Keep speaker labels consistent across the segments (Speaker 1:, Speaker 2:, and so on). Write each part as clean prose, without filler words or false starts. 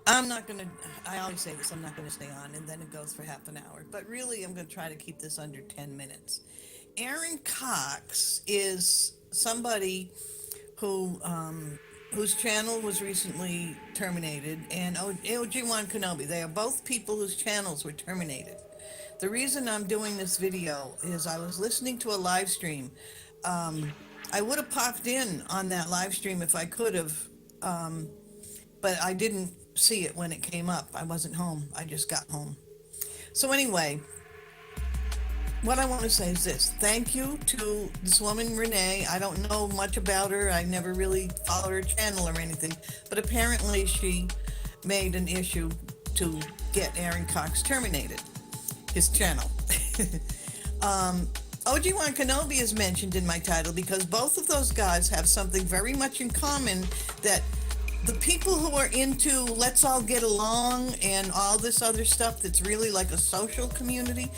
Speaker 1: I'm not going to, I always say this, I'm not going to stay on, and then it goes for half an hour. But really, I'm going to try to keep this under 10 minutes. Aaron Cox is somebody who, whose channel was recently terminated, and OG1 Kenobi. They are both people whose channels were terminated. The reason I'm doing this video is I was listening to a live stream. Um, I would have popped in on that live stream if I could have, um, but I didn't see it when it came up. I wasn't home. I just got home. So anyway, what I want to say is this. Thank you to this woman, Renee. I don't know much about her. I never really followed her channel or anything, but apparently she made an issue to get Aaron Cox terminated, his channel. OG1 Kenobi is mentioned in my title because both of those guys have something very much in common, that the people who are into let's all get along and all this other stuff that's really like a social community,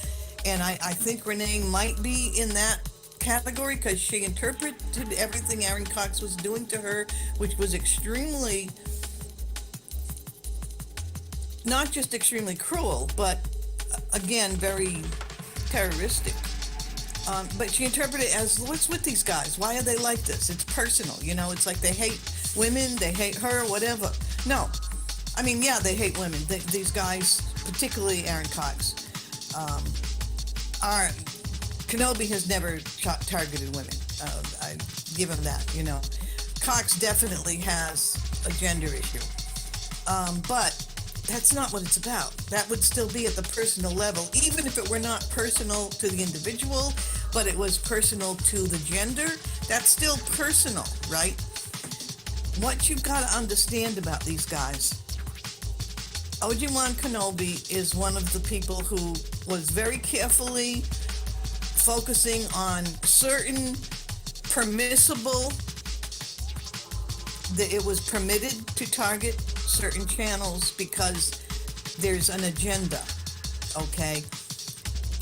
Speaker 1: and I think Renee might be in that category because she interpreted everything Aaron Cox was doing to her, which was extremely, not just extremely cruel, but again, very terroristic. But she interpreted it as, what's with these guys? Why are they like this? It's personal, you know, it's like they hate women, they hate her, whatever. No. I mean, yeah, they hate women. These guys, particularly Aaron Cox, are, Kenobi has never targeted women. I give him that, you know. Cox definitely has a gender issue. But that's not what it's about. That would still be at the personal level, even if it were not personal to the individual, but it was personal to the gender. That's still personal, right? What you've got to understand about these guys, OG1 Kenobi is one of the people who was very carefully focusing on certain permissible, that it was permitted to target certain channels because there's an agenda, okay?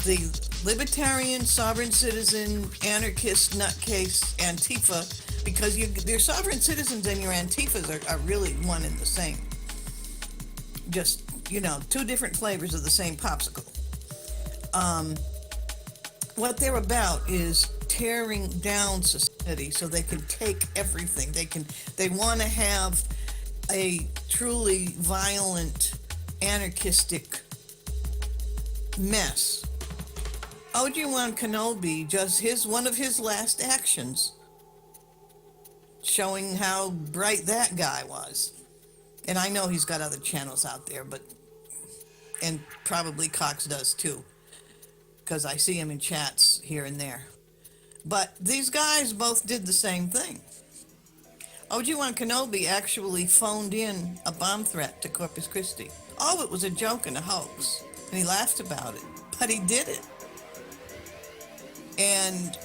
Speaker 1: The libertarian, sovereign citizen, anarchist, nutcase, Antifa, because your sovereign citizens and your Antifas are really one and the same. Just, you know, two different flavors of the same popsicle. What they're about is tearing down society so they can take everything. They want to have a truly violent, anarchistic mess. OG1 Kenobi, just one of his last actions, showing how bright that guy was. And I know he's got other channels out there, and probably Cox does too, because I see him in chats here and there. But these guys both did the same thing. OG1 Kenobi actually phoned in a bomb threat to Corpus Christi. Oh, it was a joke and a hoax, and he laughed about it, but he did it. And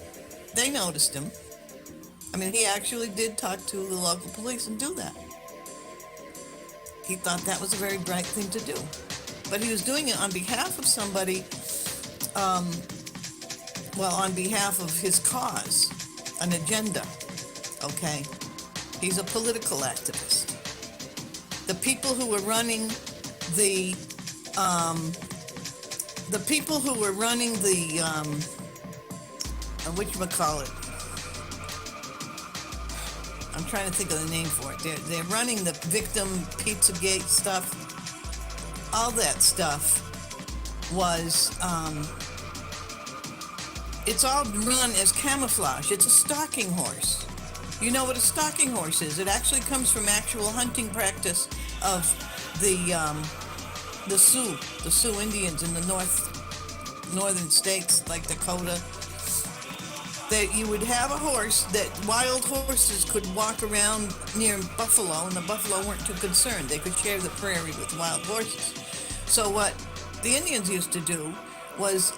Speaker 1: they noticed him. I mean, he actually did talk to the local police and do that. He thought that was a very bright thing to do. But he was doing it on behalf of somebody, on behalf of his cause, an agenda, okay? He's a political activist. The people who were running the whatchamacallit, I'm trying to think of the name for it. They're running the victim Pizzagate stuff. All that stuff was, it's all run as camouflage. It's a stalking horse. You know what a stalking horse is? It actually comes from actual hunting practice of the Sioux Indians in the northern states like Dakota. That you would have a horse that wild horses could walk around near buffalo, and the buffalo weren't too concerned. They could share the prairie with wild horses. So what the Indians used to do was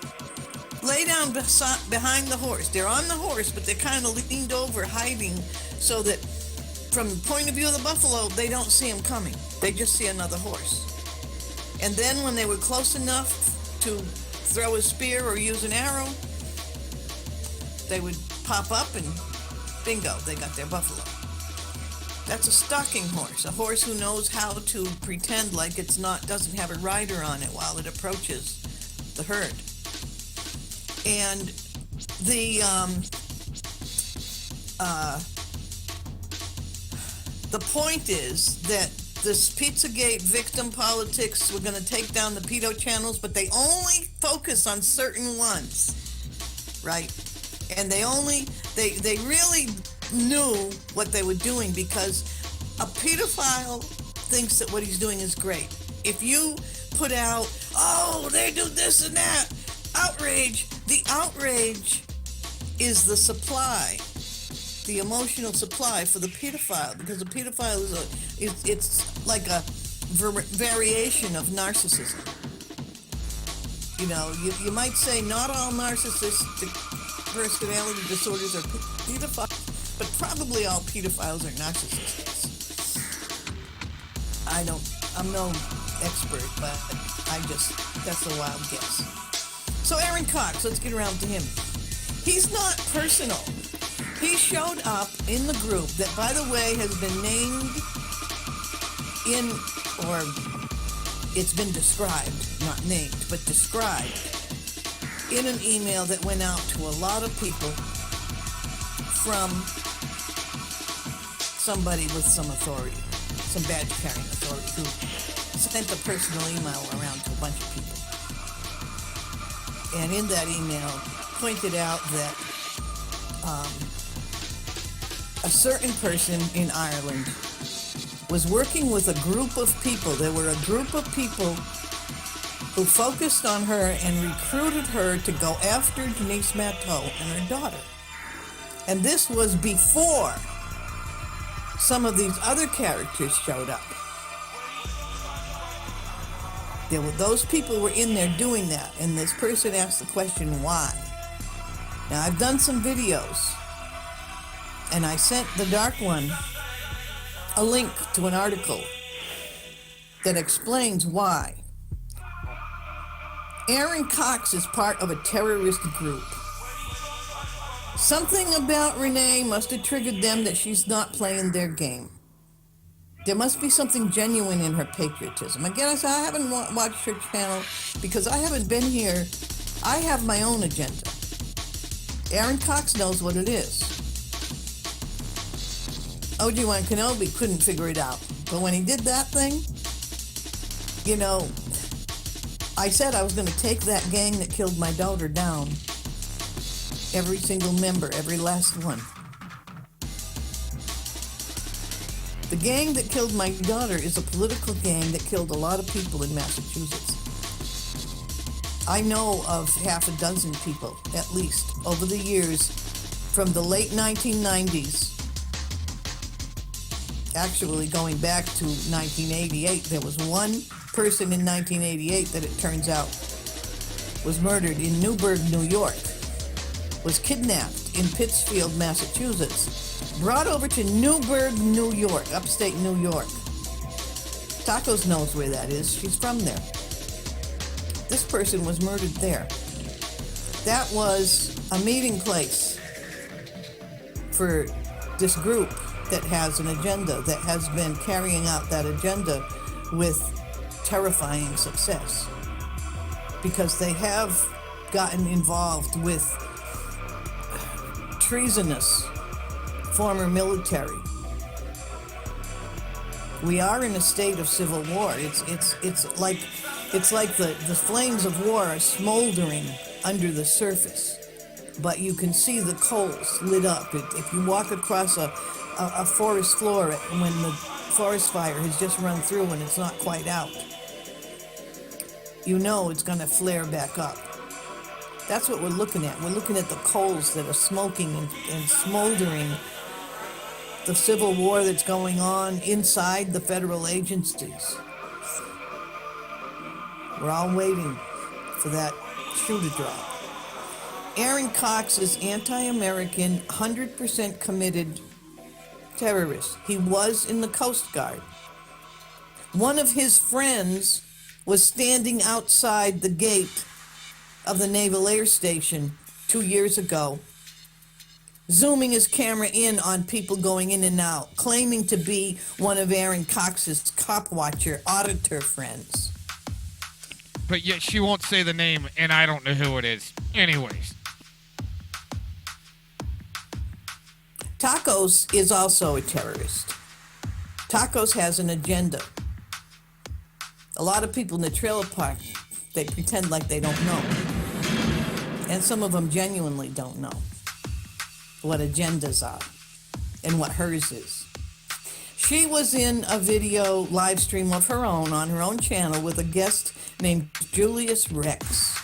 Speaker 1: lay down behind the horse. They're on the horse, but they're kind of leaned over, hiding, so that from the point of view of the buffalo, they don't see him coming. They just see another horse. And then when they were close enough to throw a spear or use an arrow, they would pop up and bingo, they got their buffalo. That's a stalking horse, a horse who knows how to pretend like it's not, doesn't have a rider on it while it approaches the herd. And the the point is that this Pizzagate victim politics, we're going to take down the pedo channels, but they only focus on certain ones, right? And they really knew what they were doing, because a pedophile thinks that what he's doing is great. If you put out, oh, they do this and that, outrage, the outrage is the supply, the emotional supply for the pedophile, because a pedophile it's like a variation of narcissism. You know, you might say not all narcissistic personality disorders are pedophiles, but probably all pedophiles are narcissists. I'm no expert, but that's a wild guess. So Aaron Cox, let's get around to him. He's not personal. He showed up in the group that, by the way, has been named in, or it's been described, not named, but described in an email that went out to a lot of people from somebody with some authority, some badge-carrying authority, who sent a personal email around to a bunch of people. And in that email pointed out that a certain person in Ireland was working with a group of people. There were a group of people who focused on her and recruited her to go after Denise Matteau and her daughter. And this was before some of these other characters showed up. Those people were in there doing that, and this person asked the question, why? Now, I've done some videos, and I sent the dark one a link to an article that explains why. Aaron Cox is part of a terrorist group. Something about Renee must have triggered them that she's not playing their game. There must be something genuine in her patriotism. Again, I haven't watched her channel because I haven't been here. I have my own agenda. Aaron Cox knows what it is. Obi-Wan Kenobi couldn't figure it out. But when he did that thing, you know, I said I was going to take that gang that killed my daughter down. Every single member, every last one. The gang that killed my daughter is a political gang that killed a lot of people in Massachusetts. I know of half a dozen people, at least, over the years, from the late 1990s. Actually, going back to 1988, there was one person in 1988 that it turns out was murdered in Newburgh, New York, was kidnapped in Pittsfield, Massachusetts, brought over to Newburgh, New York, upstate New York. Tacos knows where that is. She's from there. This person was murdered there. That was a meeting place for this group that has an agenda, that has been carrying out that agenda with terrifying success. Because they have gotten involved with treasonous former military. We are in a state of civil war. It's like the flames of war are smoldering under the surface, but you can see the coals lit up. If you walk across a forest floor when the forest fire has just run through and it's not quite out, you know it's going to flare back up. That's what we're looking at. We're looking at the coals that are smoking and smoldering, the civil war that's going on inside the federal agencies. We're all waiting for that shoe to drop. Aaron Cox is anti-American, 100% committed terrorist. He was in the Coast Guard. One of his friends was standing outside the gate of the Naval Air Station 2 years ago, zooming his camera in on people going in and out, claiming to be one of Aaron Cox's cop watcher auditor friends.
Speaker 2: But yet she won't say the name, and I don't know who it is. Anyways.
Speaker 1: Tacos is also a terrorist. Tacos has an agenda. A lot of people in the trailer park, they pretend like they don't know. And some of them genuinely don't know what agendas are and what hers is. She was in a video live stream of her own on her own channel with a guest named Julius Rex.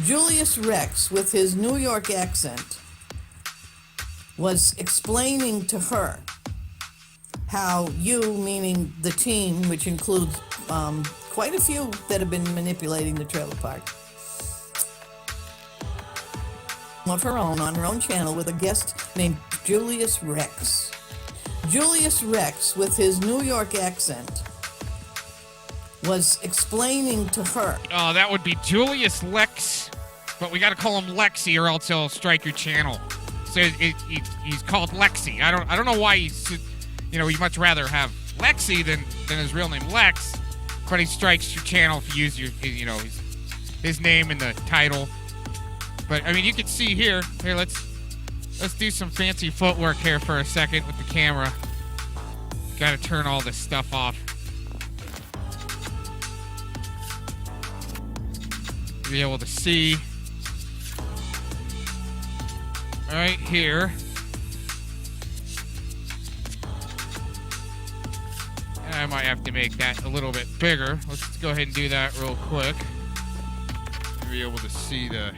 Speaker 1: Julius Rex, with his New York accent, was explaining to her how you, meaning the team, which includes quite a few that have been manipulating the trailer park, of her own on her own channel with a guest named Julius Rex. Julius Rex, with his New York accent, was explaining to her.
Speaker 2: Oh, that would be Julius Lex, but we got to call him Lexi, or else he'll strike your channel. So he's called Lexi. I don't know why he'd much rather have Lexi than his real name Lex, but he strikes your channel if you use his name in the title. But I mean, you can see here. Here, let's do some fancy footwork here for a second with the camera. Got to turn all this stuff off. Be able to see right here. I might have to make that a little bit bigger. Let's go ahead and do that real quick. Be able to see the.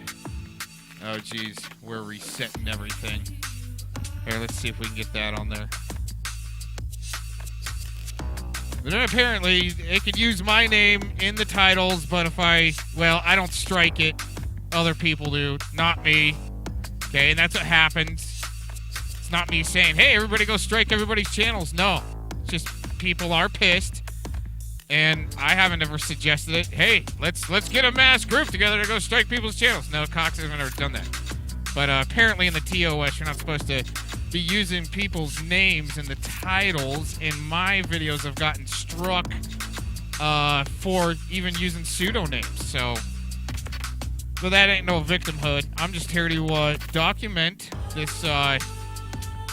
Speaker 2: Oh geez, we're resetting everything. Here, let's see if we can get that on there. But then apparently, it could use my name in the titles, but if I don't strike it. Other people do, not me. Okay, and that's what happens. It's not me saying, hey, everybody go strike everybody's channels. No, it's just people are pissed. And I haven't ever suggested it. Hey, let's get a mass group together to go strike people's channels. No, Cox hasn't ever done that. But apparently in the TOS, you're not supposed to be using people's names in the titles. And my videos have gotten struck for even using pseudonyms. So that ain't no victimhood. I'm just here to document this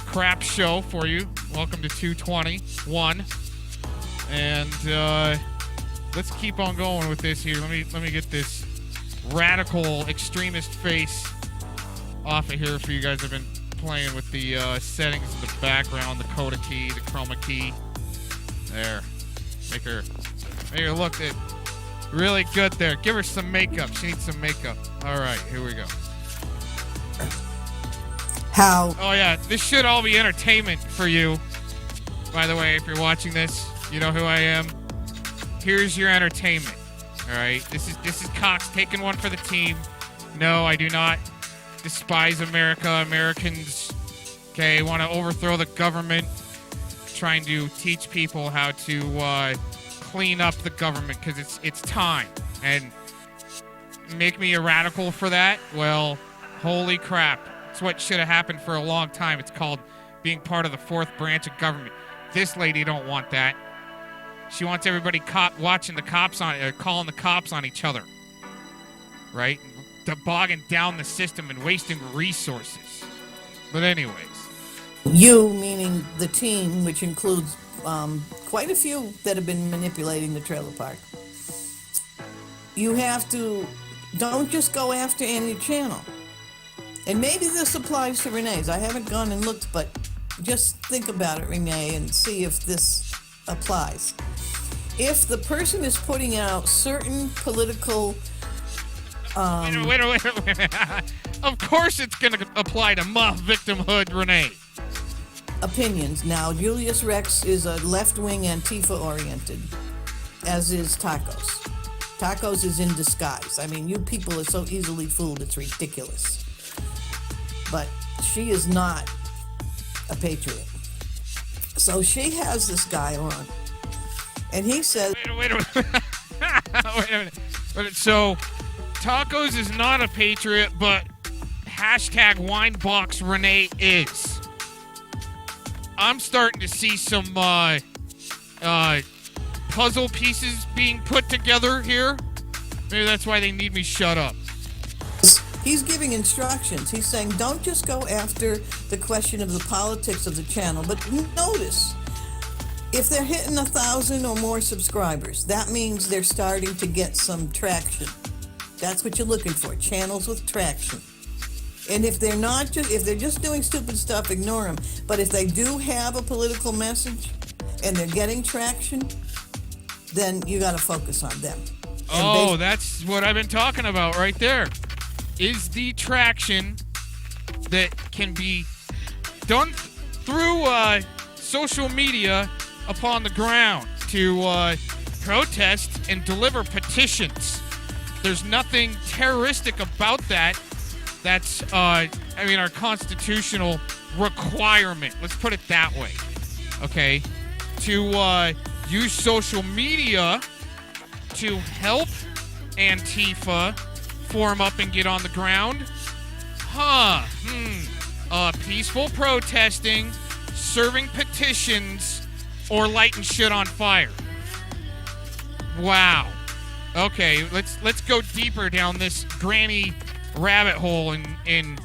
Speaker 2: crap show for you. Welcome to 221. And let's keep on going with this here. Let me get this radical extremist face off of here for you guys. I've been playing with the settings in the background, the coda key, the chroma key. There. Make her look really good there. Give her some makeup. She needs some makeup. All right, here we go.
Speaker 1: How?
Speaker 2: Oh yeah, this should all be entertainment for you. By the way, if you're watching this, you know who I am. Here's your entertainment. All right, this is Cox taking one for the team. No, I do not despise America. Americans, okay, want to overthrow the government, trying to teach people how to clean up the government because it's time. And make me a radical for that? Well, holy crap. It's what should have happened for a long time. It's called being part of the fourth branch of government. This lady don't want that. She wants everybody watching the cops calling the cops on each other. Right? Bogging down the system and wasting resources. But anyways.
Speaker 1: You, meaning the team, which includes quite a few that have been manipulating the trailer park. You have to, don't just go after any channel. And maybe this applies to Renee's. I haven't gone and looked, but just think about it, Renee, and see if this applies. If the person is putting out certain political...
Speaker 2: Wait a minute. Of course it's going to apply to muff victimhood, Renee.
Speaker 1: Opinions. Now, Julius Rex is a left-wing Antifa-oriented, as is Tacos. Tacos is in disguise. I mean, you people are so easily fooled, it's ridiculous. But she is not a patriot. So she has this guy on, and he says...
Speaker 2: Wait a minute. Wait a minute. So, Tacos is not a patriot, but hashtag Winebox Renee is. I'm starting to see some puzzle pieces being put together here. Maybe that's why they need me shut up.
Speaker 1: He's giving instructions. He's saying, don't just go after the question of the politics of the channel, but notice, if they're hitting 1,000 or more subscribers, that means they're starting to get some traction. That's what you're looking for, channels with traction. And if they're not just, if they're just doing stupid stuff, ignore them. But if they do have a political message and they're getting traction, then you got to focus on them.
Speaker 2: Oh, that's what I've been talking about right there. Is the traction that can be done through social media upon the ground to protest and deliver petitions. There's nothing terroristic about that. That's, our constitutional requirement. Let's put it that way. Okay? To use social media to help Antifa form up and get on the ground? Peaceful protesting, serving petitions, or lighting shit on fire. Wow. Okay, let's go deeper down this granny rabbit hole in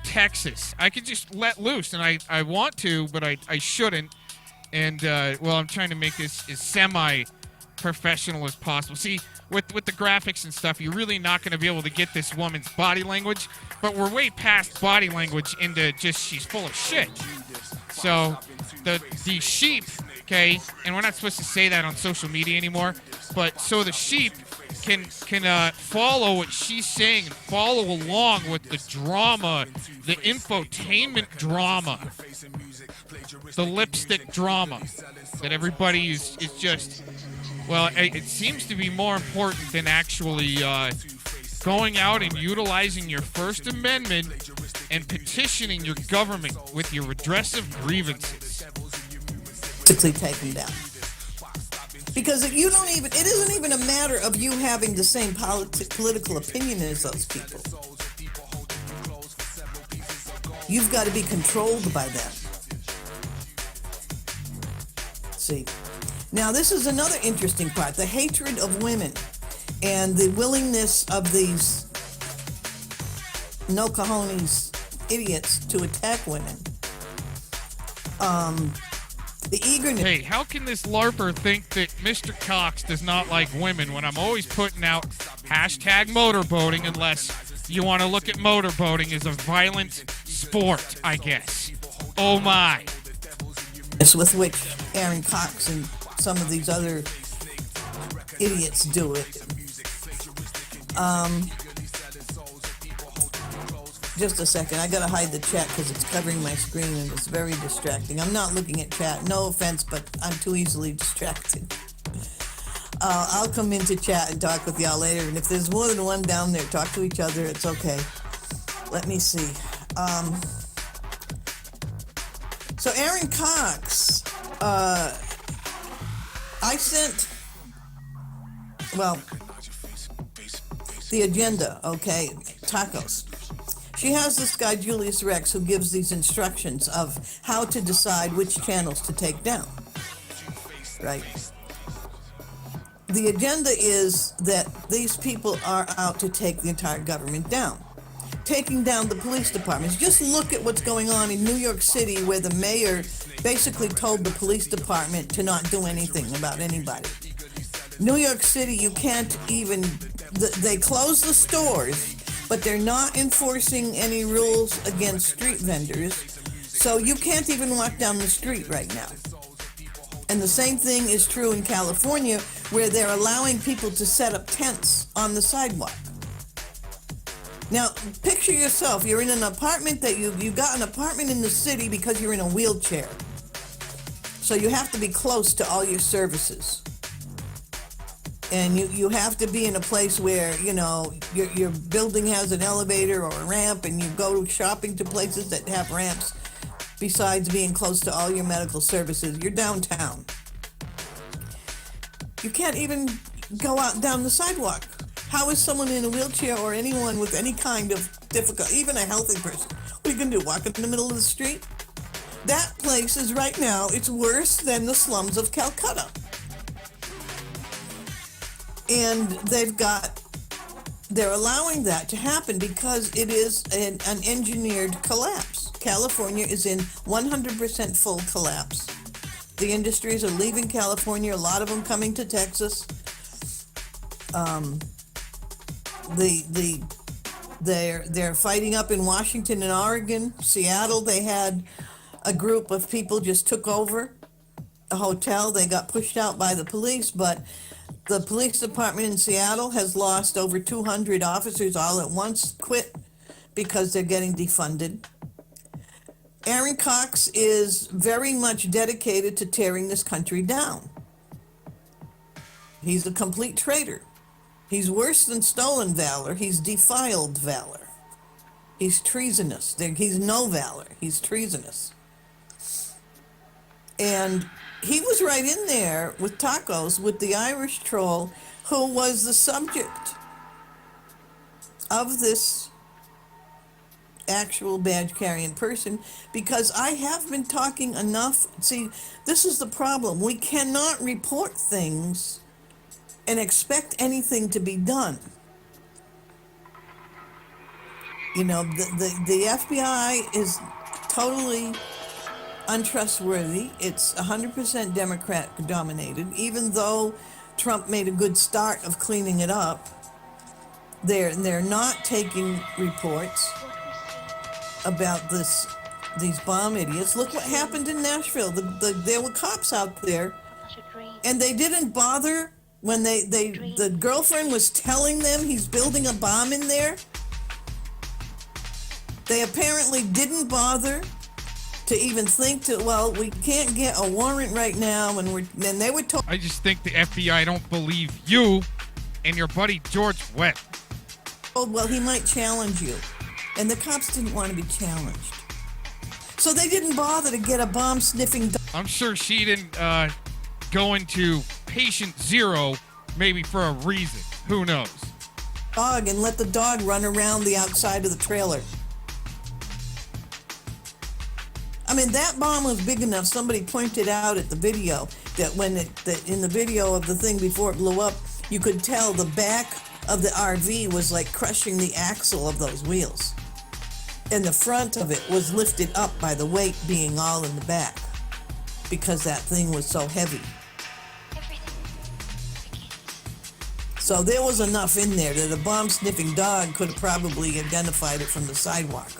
Speaker 2: Texas. I could just let loose, and I want to, but I shouldn't. And, I'm trying to make this as semi-professional as possible. See, with the graphics and stuff, you're really not going to be able to get this woman's body language, but we're way past body language into just she's full of shit. So, the sheep, okay, and we're not supposed to say that on social media anymore, but so the sheep can follow what she's saying and follow along with the drama, the infotainment drama, the lipstick drama that everybody is just, well, it seems to be more important than actually going out and utilizing your First Amendment and petitioning your government with your redress of grievances.
Speaker 1: Quickly taken down. Because it isn't even a matter of you having the same political opinion as those people. You've got to be controlled by them. See. Now, this is another interesting part, the hatred of women and the willingness of these no cojones idiots to attack women. The eagerness.
Speaker 2: Hey, how can this LARPer think that Mr. Cox does not like women when I'm always putting out hashtag motorboating, unless you want to look at motorboating as a violent sport, I guess. Oh my.
Speaker 1: With which Aaron Cox and some of these other idiots do it. Just a second, I gotta hide the chat because it's covering my screen and it's very distracting. I'm not looking at chat, no offense, but I'm too easily distracted. I'll come into chat and talk with y'all later, and if there's more than one down there, talk to each other, it's okay. Let me see. So Aaron Cox, I sent, the agenda, okay, tacos. She has this guy, Julius Rex, who gives these instructions of how to decide which channels to take down, right? The agenda is that these people are out to take the entire government down, taking down the police departments. Just look at what's going on in New York City, where the mayor basically told the police department to not do anything about anybody. New York City, you can't even, they close the stores, but they're not enforcing any rules against street vendors, so you can't even walk down the street right now. And the same thing is true in California, where they're allowing people to set up tents on the sidewalk. Now, picture yourself, you're in an apartment that you got an apartment in the city because you're in a wheelchair. So you have to be close to all your services. And you have to be in a place where, your building has an elevator or a ramp, and you go shopping to places that have ramps besides being close to all your medical services. You're downtown. You can't even go out down the sidewalk. How is someone in a wheelchair or anyone with any kind of difficult. Even a healthy person, what are you going to do? Walk in the middle of the street? That place is right now, it's worse than the slums of Calcutta. And they're allowing that to happen because it is an engineered collapse. California is in 100% full collapse. The industries are leaving California, a lot of them coming to Texas. They're fighting up in Washington and Oregon. Seattle, they had a group of people just took over a hotel. They got pushed out by the police, but the police department in Seattle has lost over 200 officers all at once, quit because they're getting defunded. Aaron Cox is very much dedicated to tearing this country down. He's a complete traitor. He's worse than stolen valor. He's defiled valor. He's treasonous. He's no valor. He's treasonous. And he was right in there with tacos with the Irish troll who was the subject of this actual badge carrying person, because I have been talking enough. See, this is the problem. We cannot report things and expect anything to be done. You know, the FBI is totally untrustworthy. It's 100% Democrat dominated, even though Trump made a good start of cleaning it up. They're not taking reports about these bomb idiots. Look what happened in Nashville. There were cops out there, and they didn't bother when the girlfriend was telling them he's building a bomb in there. They apparently didn't bother to even think well, we can't get a warrant right now, and they were told.
Speaker 2: I just think the FBI don't believe you and your buddy George Webb.
Speaker 1: Oh, well, he might challenge you. And the cops didn't want to be challenged. So they didn't bother to get a bomb-sniffing dog.
Speaker 2: I'm sure she didn't go into patient zero maybe for a reason. Who knows?
Speaker 1: Dog and let the dog run around the outside of the trailer. I mean, that bomb was big enough. Somebody pointed out at the video that in the video of the thing before it blew up, you could tell the back of the RV was like crushing the axle of those wheels. And the front of it was lifted up by the weight being all in the back because that thing was so heavy. So there was enough in there that a bomb-sniffing dog could have probably identified it from the sidewalk.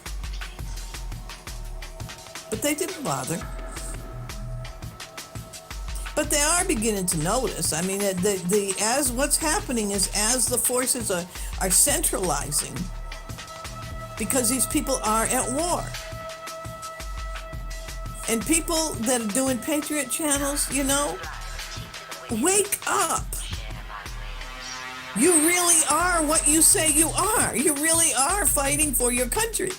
Speaker 1: But they didn't bother. But they are beginning to notice. I mean, as what's happening is as the forces are centralizing, because these people are at war. And people that are doing Patriot channels, you know, wake up. You really are what you say you are. You really are fighting for your country.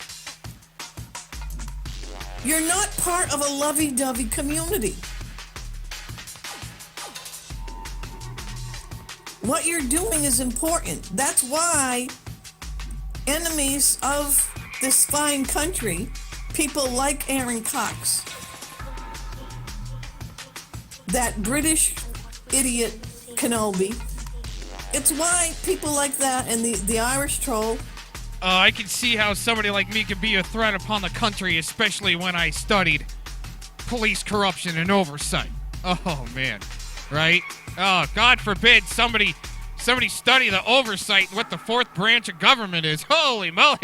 Speaker 1: You're not part of a lovey-dovey community. What you're doing is important. That's why enemies of this fine country, people like Aaron Cox, that British idiot Kenobi, it's why people like that and the Irish troll.
Speaker 2: I can see how somebody like me could be a threat upon the country, especially when I studied police corruption and oversight. Oh, man. Right? Oh, God forbid somebody study the oversight and what the fourth branch of government is. Holy moly.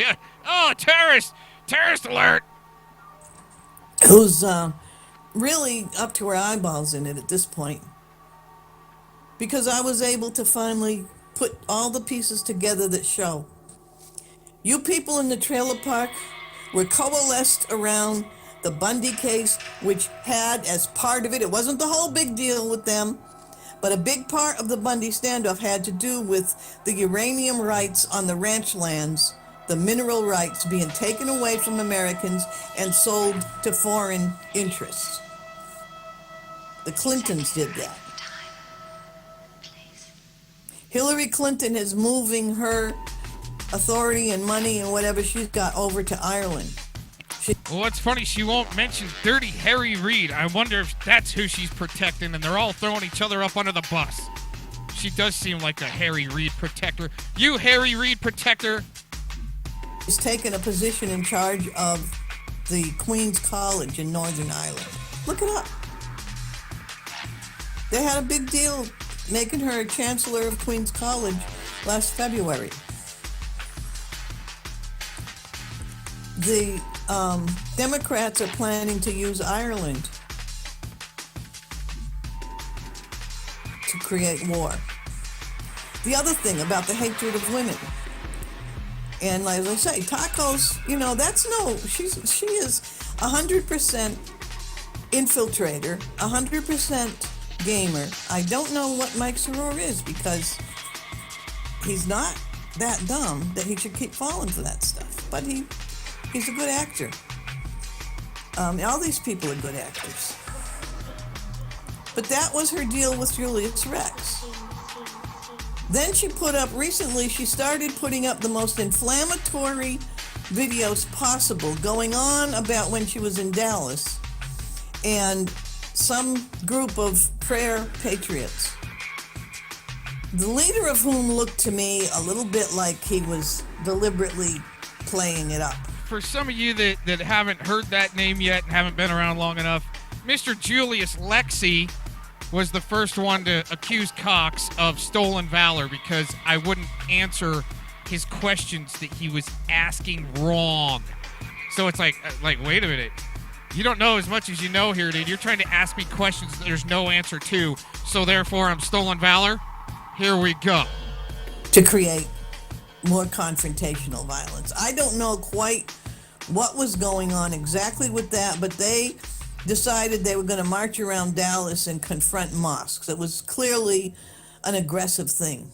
Speaker 2: Oh, terrorist alert.
Speaker 1: Who's really up to her eyeballs in it at this point. Because I was able to finally put all the pieces together that show. You people in the trailer park were coalesced around the Bundy case, which had as part of it, it wasn't the whole big deal with them, but a big part of the Bundy standoff had to do with the uranium rights on the ranch lands, the mineral rights being taken away from Americans and sold to foreign interests. The Clintons did that. Hillary Clinton is moving her authority and money and whatever she's got over to Ireland.
Speaker 2: Well, it's funny she won't mention Dirty Harry Reid. I wonder if that's who she's protecting, and they're all throwing each other up under the bus. She does seem like a Harry Reid protector. You Harry Reid protector.
Speaker 1: She's taken a position in charge of the Queen's College in Northern Ireland. Look it up. They had a big deal making her a Chancellor of Queen's College last February. The Democrats are planning to use Ireland to create war. The other thing about the hatred of women, and as I say, tacos, she is 100% infiltrator, 100% gamer. I don't know what Mike Soror is, because he's not that dumb that he should keep falling for that stuff. But he's a good actor. All these people are good actors. But that was her deal with Julius Rex. Then she started putting up the most inflammatory videos possible, going on about when she was in Dallas and some group of prayer patriots, the leader of whom looked to me a little bit like he was deliberately playing it up.
Speaker 2: For some of you that haven't heard that name yet and haven't been around long enough, Mr. Julius Lexi was the first one to accuse Cox of stolen valor because I wouldn't answer his questions that he was asking wrong. So it's like, wait a minute. You don't know as much as you know here, dude. You're trying to ask me questions that there's no answer to, so therefore I'm stolen valor? Here we go.
Speaker 1: To create more confrontational violence. I don't know quite what was going on exactly with that, but they decided they were going to march around Dallas and confront mosques. It was clearly an aggressive thing.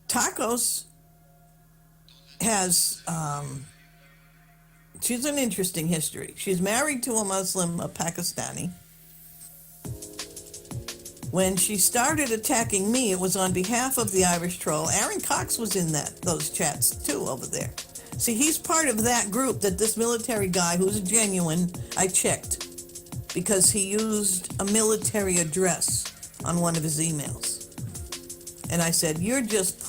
Speaker 1: Tacos has, she's an interesting history. She's married to a Muslim, a Pakistani. When she started attacking me, it was on behalf of the Irish troll. Aaron Cox was in those chats too over there. See, he's part of that group that this military guy, who's genuine, I checked, because he used a military address on one of his emails. And I said, you just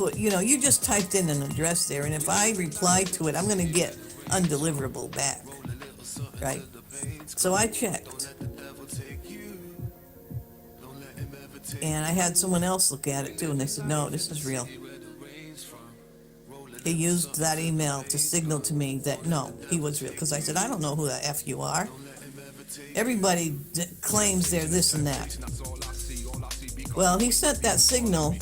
Speaker 1: typed in an address there, and if I reply to it, I'm going to get undeliverable back, right? So I checked. And I had someone else look at it too, and they said, no, this is real. He used that email to signal to me that, no, he was real. Because I said, I don't know who the F you are. Everybody claims they're this and that. Well, he sent that signal,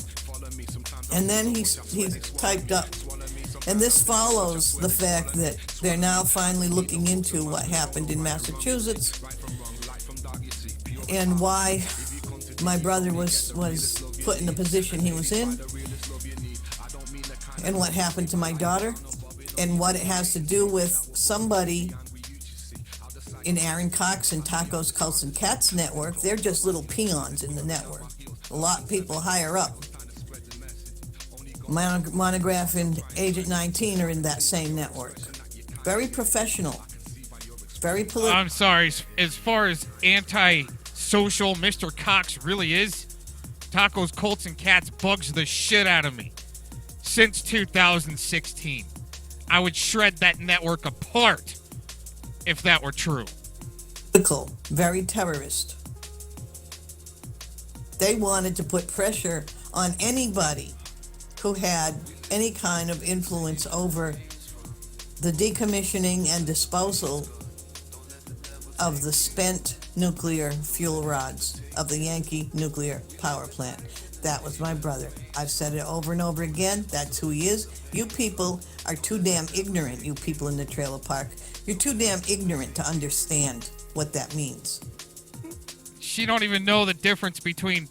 Speaker 1: and then he typed up. And this follows the fact that they're now finally looking into what happened in Massachusetts and why my brother was put in the position he was in, and what happened to my daughter, and what it has to do with somebody in Aaron Cox and Tacos, Cults, and Cats network. They're just little peons in the network. A lot of people higher up. Monograph and Agent 19 are in that same network. Very professional. Very political.
Speaker 2: I'm sorry. As far as anti-social Mr. Cox really is, Tacos, Colts, and Cats bugs the shit out of me. Since 2016. I would shred that network apart if that were true.
Speaker 1: Very terrorist. They wanted to put pressure on anybody who had any kind of influence over the decommissioning and disposal of the spent nuclear fuel rods of the Yankee nuclear power plant. That was my brother. I've said it over and over again. That's who he is. You people are too damn ignorant, you people in the trailer park. You're too damn ignorant to understand what that means.
Speaker 2: She don't even know the difference between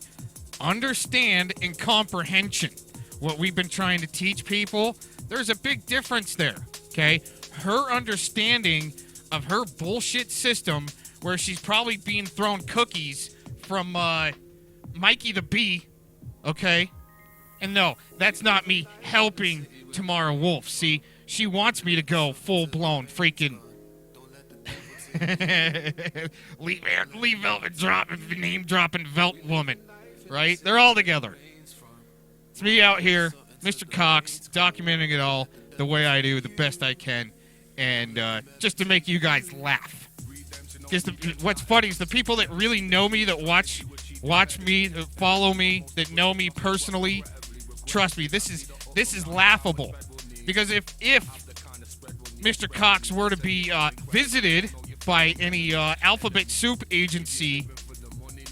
Speaker 2: understand and comprehension. What we've been trying to teach people, there's a big difference there, okay? Her understanding of her bullshit system, where she's probably being thrown cookies from Mikey the Bee, okay? And no, that's not me helping Tamara Wolf. See, she wants me to go full blown freaking Lee Velvet dropping name dropping Velt woman, right? They're all together. It's me out here, Mr. Cox, documenting it all the way I do, the best I can, and just to make you guys laugh. Because what's funny is the people that really know me, that watch me, that follow me, that know me personally, trust me, this is laughable. Because if Mr. Cox were to be visited by any alphabet soup agency,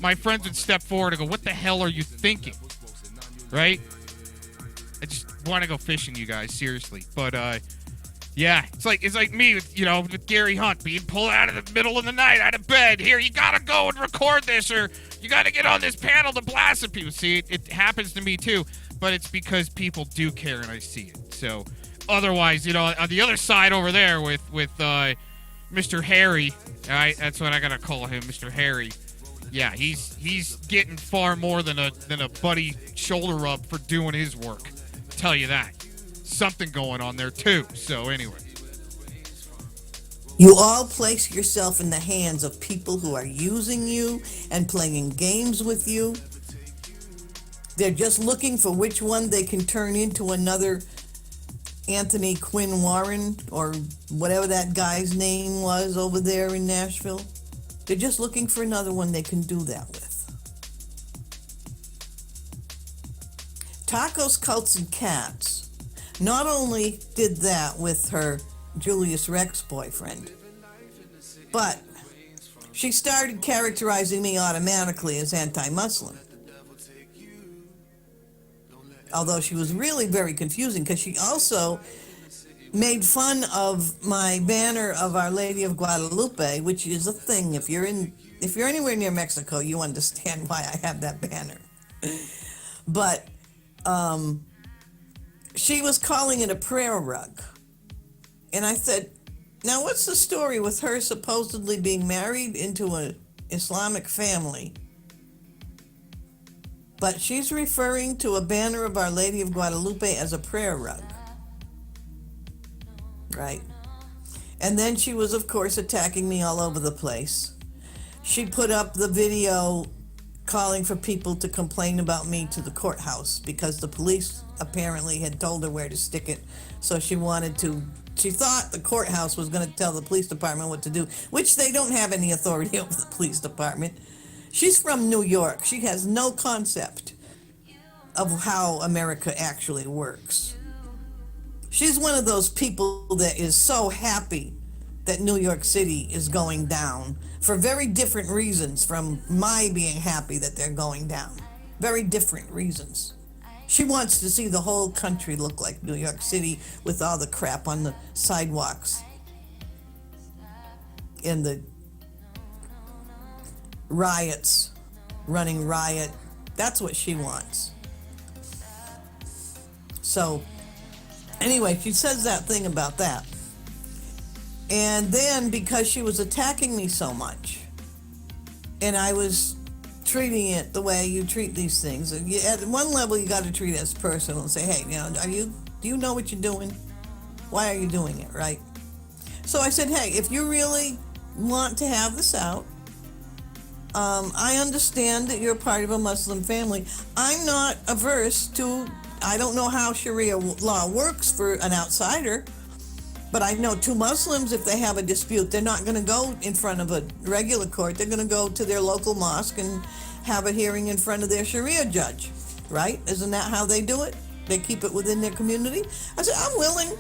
Speaker 2: my friends would step forward and go, "What the hell are you thinking?" Right? I just want to go fishing, you guys, seriously. But yeah, it's like me with Gary Hunt being pulled out of the middle of the night out of bed. Here, you gotta go and record this, or you gotta get on this panel to blast at people. See, it happens to me too, but it's because people do care and I see it. So otherwise, on the other side over there with Mr. Harry, all right, that's what I gotta call him, Mr. Harry. Yeah, he's getting far more than a buddy shoulder rub for doing his work. Tell you that. Something going on there too. So anyway,
Speaker 1: You all place yourself in the hands of people who are using you and playing games with you. They're just looking for which one they can turn into another Anthony Quinn Warren or whatever that guy's name was over there in Nashville. They're just looking for another one they can do that with. Tacos, Cults, and Cats not only did that with her Julius Rex boyfriend, but she started characterizing me automatically as anti-Muslim. Although she was really very confusing, because she also made fun of my banner of Our Lady of Guadalupe, which is a thing. If you're anywhere near Mexico, you understand why I have that banner. But she was calling it a prayer rug. And I said, now what's the story with her supposedly being married into an Islamic family? But she's referring to a banner of Our Lady of Guadalupe as a prayer rug. Right? And then she was, of course, attacking me all over the place. She put up the video calling for people to complain about me to the courthouse because the police apparently had told her where to stick it. So she thought the courthouse was going to tell the police department what to do, which they don't have any authority over the police department. She's from New York. She has no concept of how America actually works. She's one of those people that is so happy that New York City is going down for very different reasons from my being happy that they're going down. Very different reasons. She wants to see the whole country look like New York City with all the crap on the sidewalks and the riots, running riot. That's what she wants. So anyway, she says that thing about that. And then because she was attacking me so much, and I was treating it the way you treat these things, at one level you got to treat it as personal and say, hey, do you know what you're doing? Why are you doing it, right? So I said, hey, if you really want to have this out, I understand that you're part of a Muslim family. I'm not averse to, I don't know how Sharia law works for an outsider, but I know two Muslims, if they have a dispute, they're not going to go in front of a regular court. They're going to go to their local mosque and have a hearing in front of their Sharia judge, right? Isn't that how they do it? They keep it within their community. I said, I'm willing.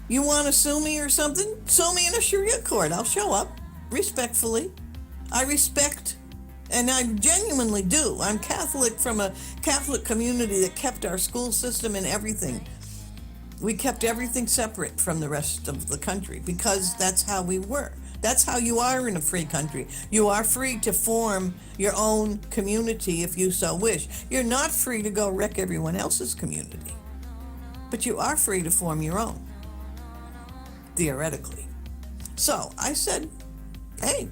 Speaker 1: You want to sue me or something? Sue me in a Sharia court. I'll show up respectfully. I respect, and I genuinely do. I'm Catholic from a Catholic community that kept our school system and everything. We kept everything separate from the rest of the country because that's how we were. That's how you are in a free country. You are free to form your own community if you so wish. You're not free to go wreck everyone else's community, but you are free to form your own, theoretically. So I said, hey,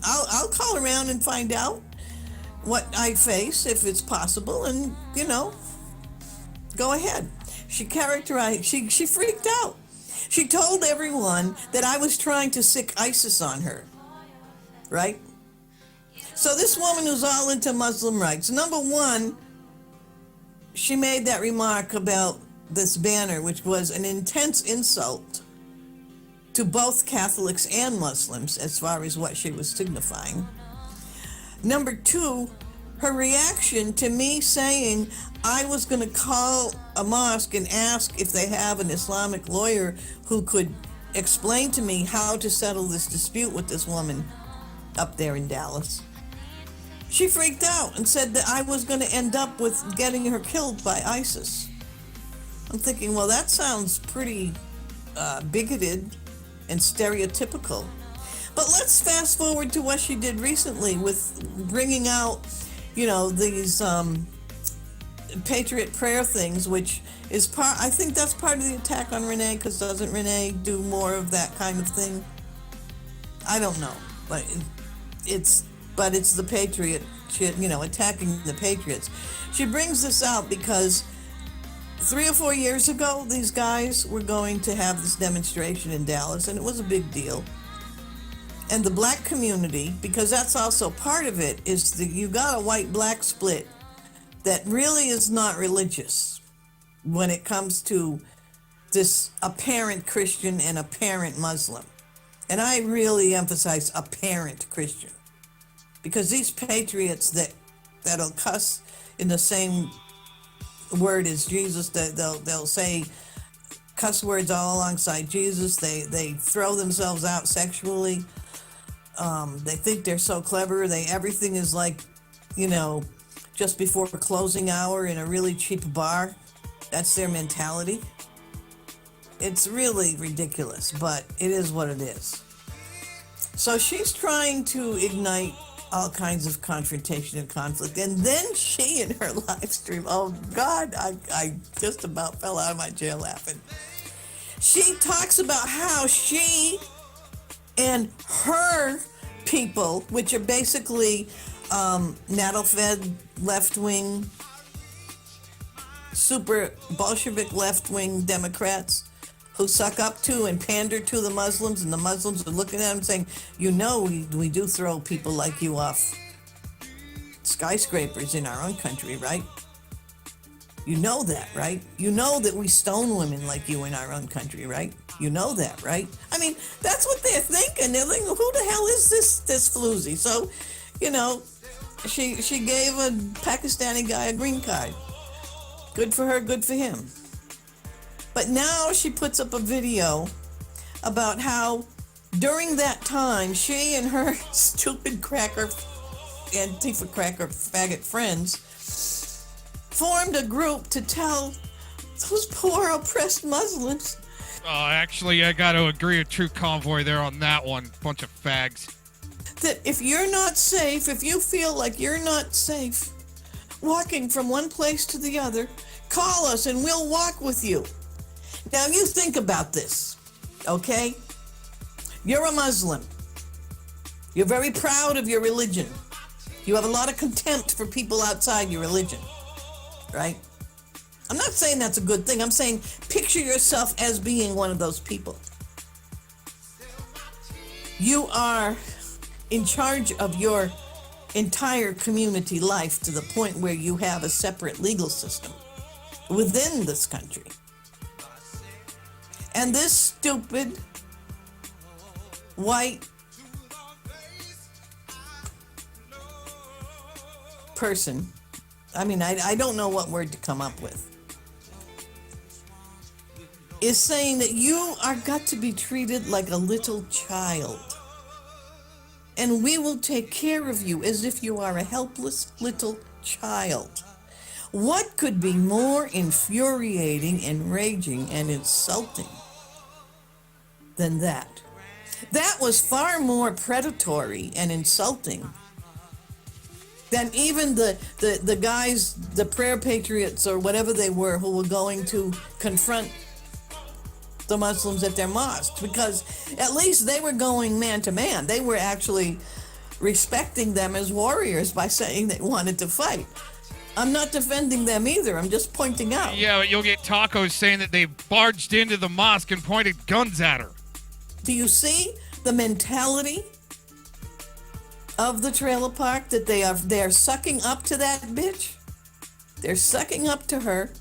Speaker 1: I'll call around and find out what I face if it's possible, and Go ahead. She freaked out. She told everyone that I was trying to sick ISIS on her, right? So this woman who's all into Muslim rights, number one, she made that remark about this banner, which was an intense insult to both Catholics and Muslims as far as what she was signifying. Number two, her reaction to me saying I was going to call a mosque and ask if they have an Islamic lawyer who could explain to me how to settle this dispute with this woman up there in Dallas. She freaked out and said that I was going to end up with getting her killed by ISIS. I'm thinking, well, that sounds pretty bigoted and stereotypical. But let's fast forward to what she did recently with bringing out, these Patriot prayer things, which is I think that's part of the attack on Renee, because doesn't Renee do more of that kind of thing? I don't know, but it's the Patriot, attacking the Patriots. She brings this out because 3 or 4 years ago, these guys were going to have this demonstration in Dallas, and it was a big deal. And the black community, because that's also part of it, is that you got a white-black split that really is not religious when it comes to this apparent Christian and apparent Muslim. And I really emphasize apparent Christian, because these patriots that'll cuss in the same word as Jesus, they'll say cuss words all alongside Jesus. They throw themselves out sexually. They think they're so clever. Everything is like, just before closing hour in a really cheap bar. That's their mentality. It's really ridiculous, but it is what it is. So she's trying to ignite all kinds of confrontation and conflict. And then she, in her live stream, oh God, I just about fell out of my chair laughing. She talks about how she and her people, which are basically naddle-fed left-wing, super Bolshevik left-wing Democrats who suck up to and pander to the Muslims, and the Muslims are looking at them saying, we do throw people like you off skyscrapers in our own country, right? You know that, right? You know that we stone women like you in our own country, right? You know that, right? I mean, that's what they're thinking. They're thinking, who the hell is this floozy? So, she gave a Pakistani guy a green card. Good for her, good for him. But now she puts up a video about how during that time, she and her stupid Antifa cracker faggot friends formed a group to tell those poor oppressed Muslims.
Speaker 2: Actually, I got to agree with True Convoy there on that one. Bunch of fags.
Speaker 1: That if you're not safe, if you feel like you're not safe walking from one place to the other, call us and we'll walk with you. Now you think about this, okay? You're a Muslim. You're very proud of your religion. You have a lot of contempt for people outside your religion, right? I'm not saying that's a good thing. I'm saying picture yourself as being one of those people. You are in charge of your entire community life to the point where you have a separate legal system within this country. And this stupid white person, I don't know what word to come up with, is saying that you are got to be treated like a little child. And we will take care of you as if you are a helpless little child. What could be more infuriating, enraging, and insulting than that? That was far more predatory and insulting than even the guys, the prayer patriots or whatever they were, who were going to confront the Muslims at their mosques, because at least they were going man to man. They were actually respecting them as warriors by saying they wanted to fight. I'm not defending them either. I'm just pointing out.
Speaker 2: Yeah, but you'll get tacos saying that they barged into the mosque and pointed guns at her.
Speaker 1: Do you see the mentality of the trailer park, that they're sucking up to that bitch? They're sucking up to her.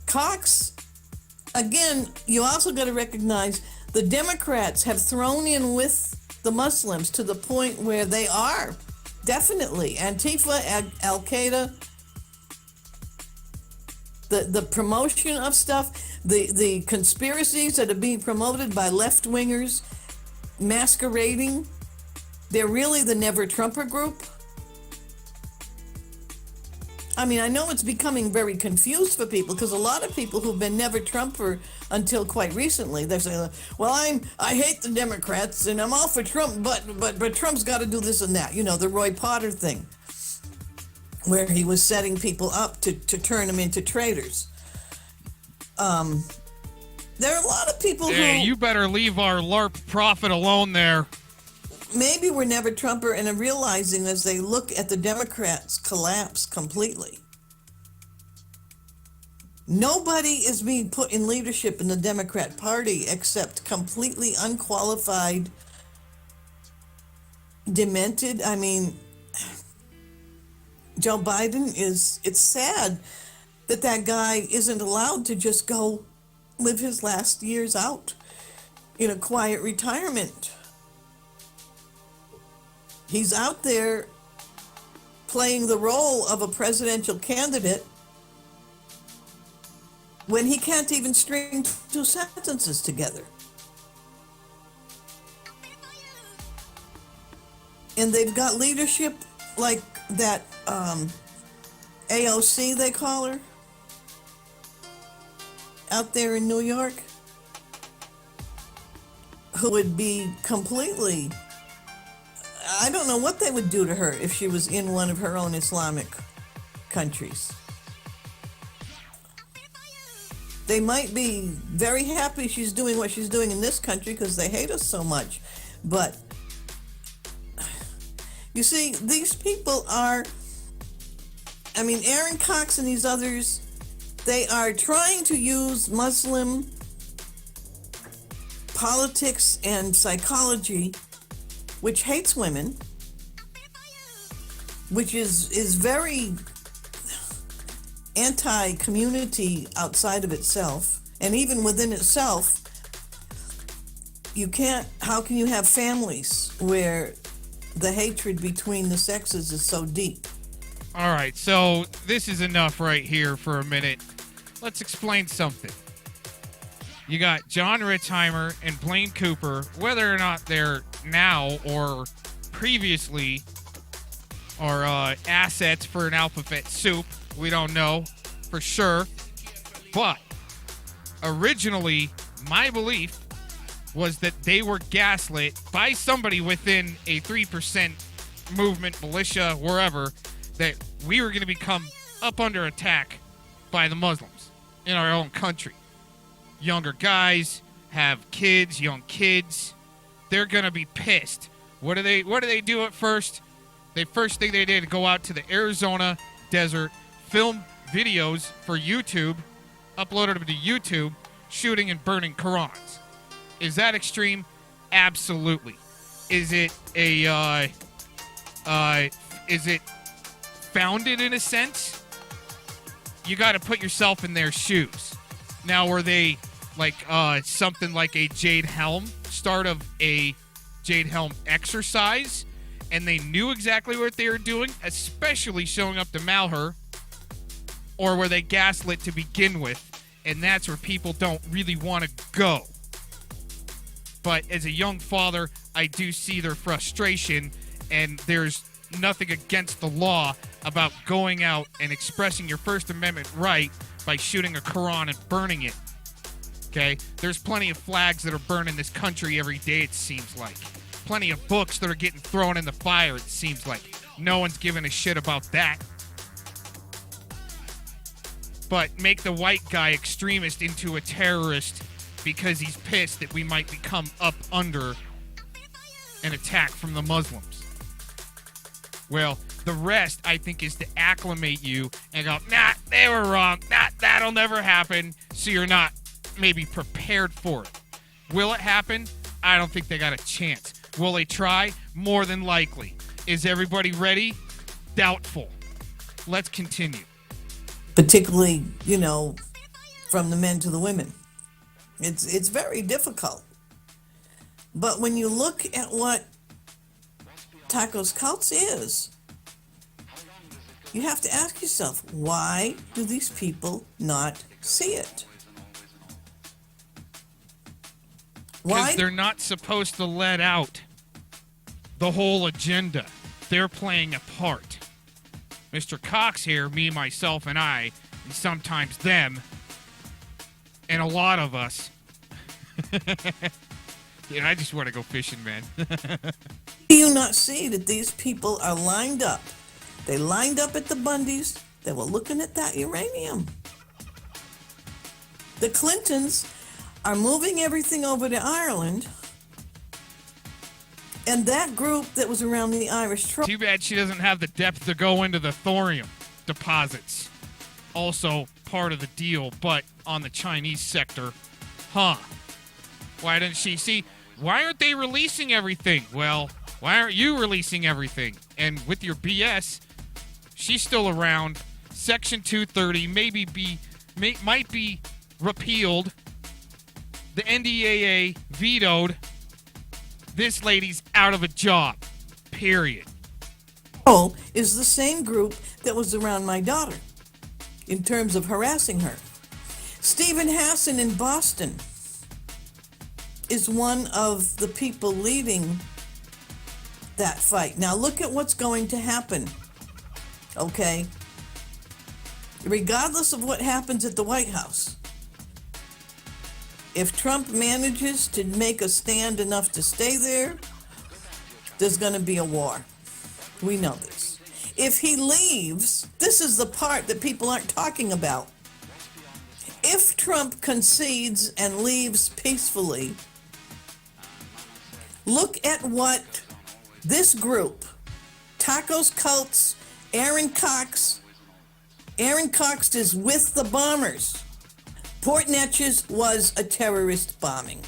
Speaker 1: Cox, again, you also got to recognize the Democrats have thrown in with the Muslims to the point where they are definitely Antifa, Al Qaeda, the promotion of stuff, the conspiracies that are being promoted by left wingers masquerading. They're really the Never Trumper group. I mean, I know it's becoming very confused for people, because a lot of people who've been Never Trumper until quite recently, they're saying, well, I hate the Democrats and I'm all for Trump, but Trump's got to do this and that. You know, the Roy Potter thing, where he was setting people up to turn them into traitors. There are a lot of people who...
Speaker 2: You better leave our LARP prophet alone there.
Speaker 1: Maybe we're Never Trumper and are realizing as they look at the Democrats collapse completely. Nobody is being put in leadership in the Democrat Party except completely unqualified, demented. I mean, Joe Biden it's sad that guy isn't allowed to just go live his last years out in a quiet retirement. He's out there playing the role of a presidential candidate when he can't even string two sentences together. And they've got leadership like that AOC, they call her, out there in New York, who would be completely... I don't know what they would do to her if she was in one of her own Islamic countries. They might be very happy she's doing what she's doing in this country because they hate us so much. But you see, these people are, I mean, Aaron Cox and these others, they are trying to use Muslim politics and psychology, which hates women, which is very anti-community outside of itself, and even within itself, how can you have families where the hatred between the sexes is so deep?
Speaker 2: All right, so this is enough right here for a minute. Let's explain something. You got John Ritzheimer and Blaine Cooper, whether or not they're now or previously are assets for an alphabet soup. We don't know for sure. But originally, my belief was that they were gaslit by somebody within a 3% movement, militia, wherever, that we were going to become up under attack by the Muslims in our own country. Younger guys have kids, young kids. They're going to be pissed. What do they do at first? The first thing they did, go out to the Arizona desert, film videos for YouTube, uploaded them to YouTube, shooting and burning Qurans. Is that extreme? Absolutely. Is it is it founded in a sense? You got to put yourself in their shoes. Now, were they like something like a Jade Helm, start of a Jade Helm exercise, and they knew exactly what they were doing, especially showing up to Malheur, or were they gaslit to begin with, and that's where people don't really want to go? But as a young father, I do see their frustration, and there's nothing against the law about going out and expressing your First Amendment right by shooting a Quran and burning it. Okay? There's plenty of flags that are burned in this country every day, it seems like. Plenty of books that are getting thrown in the fire, it seems like. No one's giving a shit about that. But make the white guy extremist into a terrorist because he's pissed that we might become up under an attack from the Muslims. Well, The rest, I think, is to acclimate you and go, nah, they were wrong. Nah, that'll never happen. So you're not maybe prepared for it. Will it happen? I don't think they got a chance. Will they try? More than likely. Is everybody ready? Doubtful. Let's continue.
Speaker 1: Particularly, from the men to the women. It's very difficult. But when you look at what Tacos Cults is, you have to ask yourself, why do these people not see it?
Speaker 2: Because they're not supposed to let out the whole agenda. They're playing a part. Mr. Cox here, me, myself, and I, and sometimes them, and a lot of us. I just want to go fishing, man.
Speaker 1: Do you not see that these people are lined up? They lined up at the Bundys. They were looking at that uranium. The Clintons are moving everything over to Ireland. And that group that was around the Irish Troll.
Speaker 2: Too bad she doesn't have the depth to go into the thorium deposits. Also part of the deal, but on the Chinese sector. Huh. Why didn't she see? Why aren't they releasing everything? Well, why aren't you releasing everything? And with your BS, she's still around. Section 230 might be repealed. The NDAA vetoed. This lady's out of a job. Period.
Speaker 1: Is the same group that was around my daughter in terms of harassing her. Stephen Hassan in Boston is one of the people leading that fight. Now look at what's going to happen. Okay? Regardless of what happens at the White House, if Trump manages to make a stand enough to stay there, there's going to be a war. We know this. If he leaves, this is the part that people aren't talking about. If Trump concedes and leaves peacefully, look at what this group, Tacos Cults, Aaron Cox is with the bombers. Port Neches was a terrorist bombing.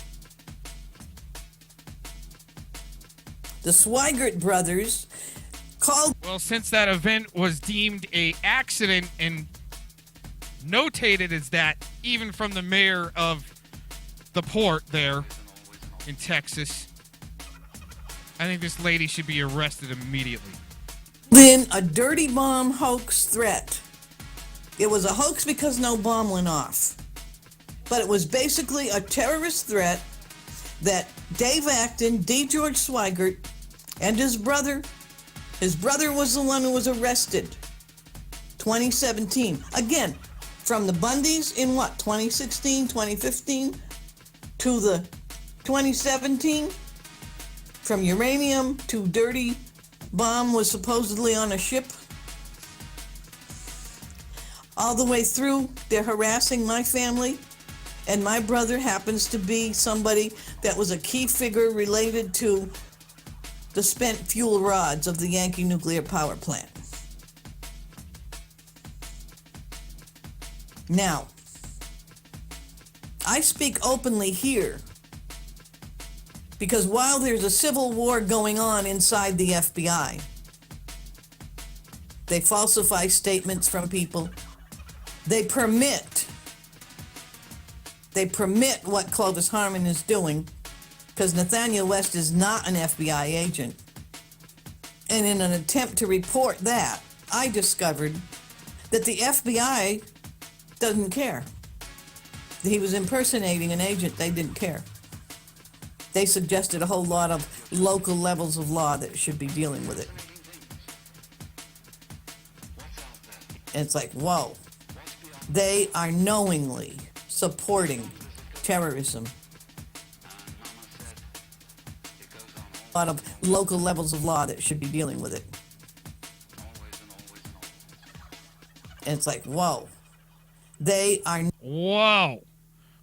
Speaker 1: The Swigert brothers called...
Speaker 2: Well, since that event was deemed an accident and notated as that, even from the mayor of the port there in Texas, I think this lady should be arrested immediately.
Speaker 1: Then a dirty bomb hoax threat. It was a hoax because no bomb went off. But it was basically a terrorist threat that Dave Acton, D. George Swigert, and his brother was the one who was arrested. 2017. Again, from the Bundys in 2016, 2015, to the 2017, from uranium to dirty bomb was supposedly on a ship. All the way through, they're harassing my family. And my brother happens to be somebody that was a key figure related to the spent fuel rods of the Yankee nuclear power plant. Now, I speak openly here because while there's a civil war going on inside the FBI, they falsify statements from people. They permit what Clovis Harmon is doing because Nathaniel West is not an FBI agent. And in an attempt to report that, I discovered that the FBI doesn't care. He was impersonating an agent. They didn't care. They suggested a whole lot of local levels of law that should be dealing with it. And it's like, whoa. They are knowingly supporting terrorism. A lot of local levels of law that should be dealing with it. And it's like, whoa. They are...
Speaker 2: Whoa.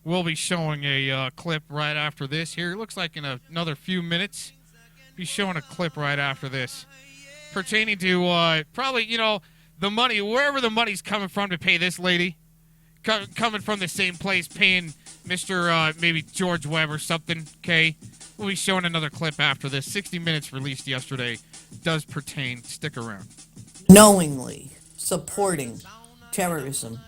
Speaker 2: We'll be showing a clip right after this here. It looks like in another few minutes. Be showing a clip right after this. pertaining to probably, the money, wherever the money's coming from to pay this lady. Coming from the same place, paying Mr. Maybe George Webb or something, okay? We'll be showing another clip after this. 60 Minutes released yesterday does pertain. Stick around.
Speaker 1: Knowingly supporting terrorism.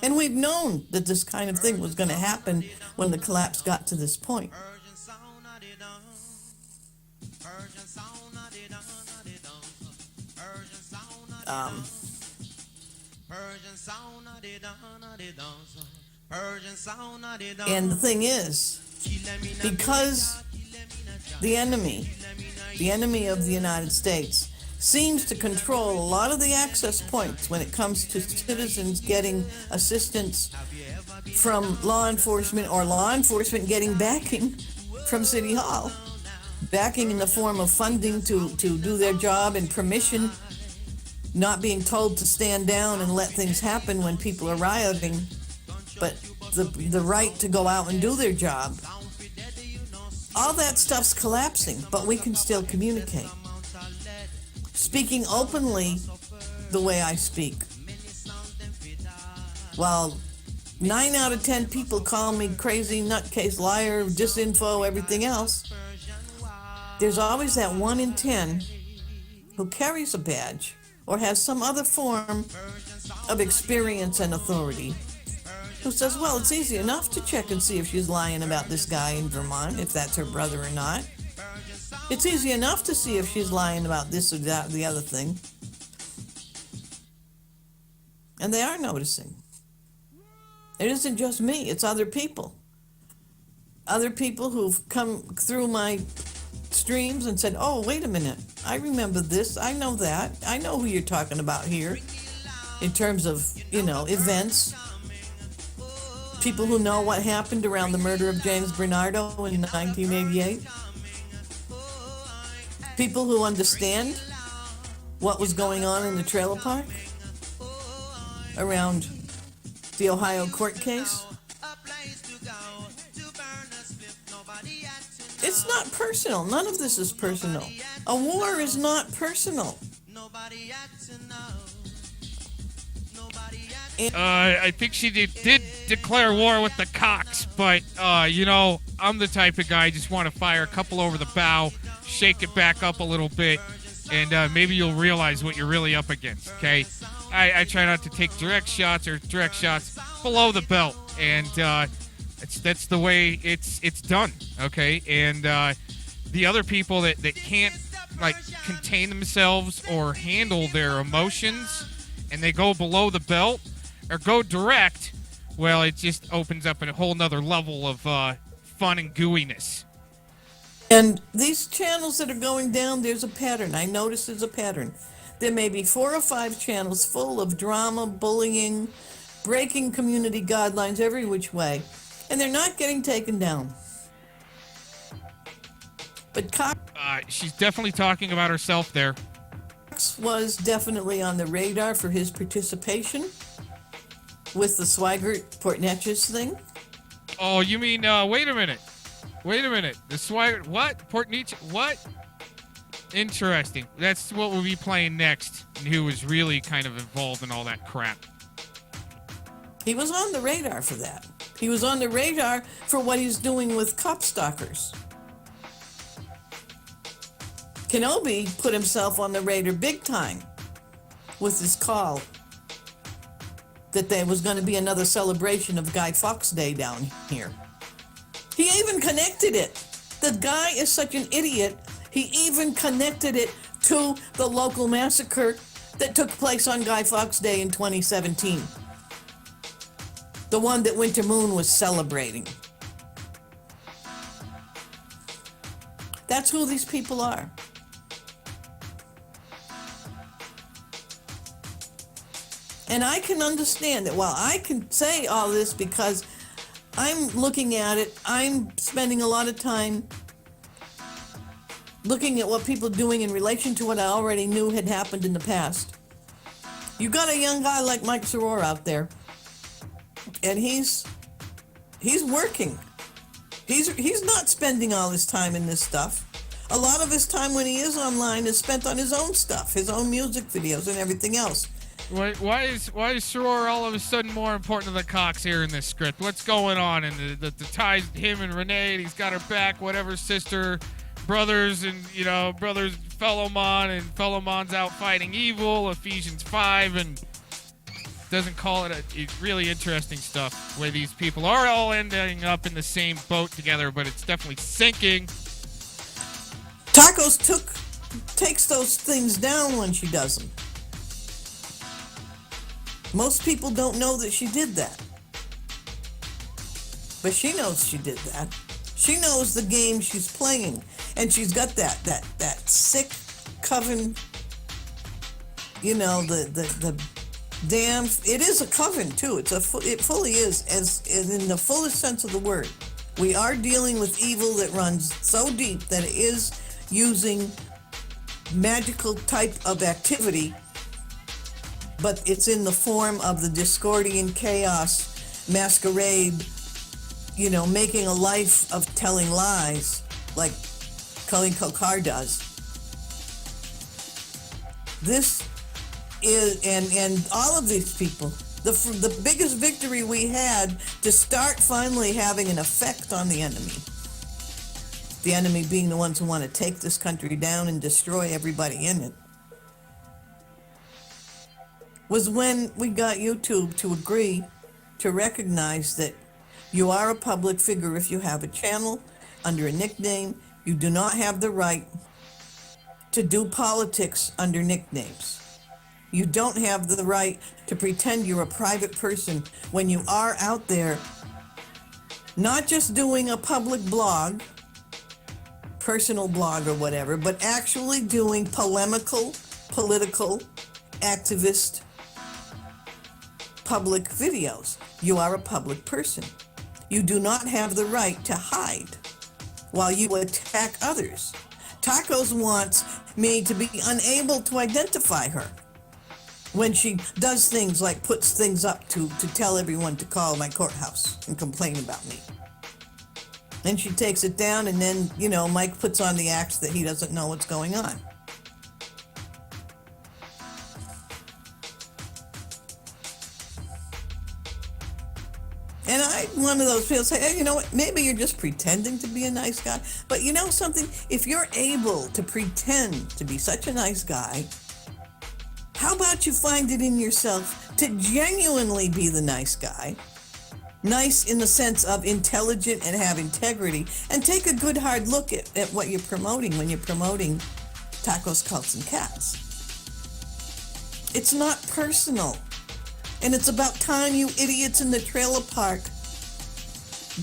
Speaker 1: And we've known that this kind of thing was going to happen when the collapse got to this point. And the thing is, because the enemy of the United States, seems to control a lot of the access points when it comes to citizens getting assistance from law enforcement, or law enforcement getting backing from City Hall. Backing in the form of funding to do their job, and permission, not being told to stand down and let things happen when people are rioting, but the right to go out and do their job. All that stuff's collapsing, but we can still communicate. Speaking openly the way I speak. While 9 out of 10 people call me crazy, nutcase, liar, disinfo, everything else, there's always that 1 in 10 who carries a badge or has some other form of experience and authority, who says, well, it's easy enough to check and see if she's lying about this guy in Vermont, if that's her brother or not. It's easy enough to see if she's lying about this or that or the other thing. And they are noticing. It isn't just me, it's other people. Other people who've come through my streams and said, oh, wait a minute, I remember this, I know that, I know who you're talking about here, in terms of, events. People who know what happened around the murder of James Bernardo in 1988. People who understand what was going on in the trailer park around the Ohio court case. It's not personal. None of this is personal. A war is not personal.
Speaker 2: I think she did declare war with the Cox, but, I'm the type of guy, I just want to fire a couple over the bow, shake it back up a little bit, and maybe you'll realize what you're really up against, okay? I try not to take direct shots below the belt, and that's the way it's done, okay? And the other people that can't, contain themselves or handle their emotions, and they go below the belt or go direct, well, it just opens up a whole nother level of fun and gooiness.
Speaker 1: And these channels that are going down, there's a pattern. I notice there's a pattern. There may be 4 or 5 channels full of drama, bullying, breaking community guidelines every which way, and they're not getting taken down. But Cox
Speaker 2: she's definitely talking about herself there.
Speaker 1: Was definitely on the radar for his participation with the Swigert-Port Neches thing.
Speaker 2: Oh, you mean, wait a minute. The Swigert, what? Port Neches, what? Interesting. That's what we'll be playing next, and who was really kind of involved in all that crap.
Speaker 1: He was on the radar for that. He was on the radar for what he's doing with cop stalkers. Kenobi put himself on the radar big time with his call that there was going to be another celebration of Guy Fawkes Day down here. He even connected it. The guy is such an idiot. He even connected it to the local massacre that took place on Guy Fawkes Day in 2017. The one that Winter Moon was celebrating. That's who these people are. And I can understand that while I can say all this because I'm looking at it, I'm spending a lot of time looking at what people are doing in relation to what I already knew had happened in the past. You got a young guy like Mike Soror out there, and he's working. He's not spending all his time in this stuff. A lot of his time when he is online is spent on his own stuff, his own music videos and everything else.
Speaker 2: Why is Soror all of a sudden more important to the Cox here in this script? What's going on? And the ties him and Renee, and he's got her back. Whatever, sister, brothers, and brothers Philemon, and Philemon's out fighting evil. Ephesians 5, and doesn't call it really interesting stuff. The way these people are all ending up in the same boat together, but it's definitely sinking.
Speaker 1: Tacos takes those things down when she does them. Most people don't know that she did that. But she knows she did that. She knows the game she's playing. And she's got that sick coven, the damn, it is a coven too. It fully is, as in the fullest sense of the word. We are dealing with evil that runs so deep that it is using magical type of activity, but it's in the form of the Discordian chaos masquerade, making a life of telling lies like Cully Kokar does. This is, and all of these people, the biggest victory we had to start finally having an effect on the enemy being the ones who want to take this country down and destroy everybody in it, was when we got YouTube to agree to recognize that you are a public figure if you have a channel under a nickname. You do not have the right to do politics under nicknames. You don't have the right to pretend you're a private person when you are out there not just doing a public blog, personal blog or whatever, but actually doing polemical, political, activist, public videos. You are a public person. You do not have the right to hide while you attack others. Tacos wants me to be unable to identify her when she does things like puts things up to tell everyone to call my courthouse and complain about me. Then she takes it down, and then, Mike puts on the act that he doesn't know what's going on. And I'm one of those people say, hey, you know what, maybe you're just pretending to be a nice guy. But you know something? If you're able to pretend to be such a nice guy, how about you find it in yourself to genuinely be the nice guy? Nice in the sense of intelligent and have integrity, and take a good hard look at what you're promoting when you're promoting Tacos, Cults, and Cats. It's not personal. And it's about time you idiots in the trailer park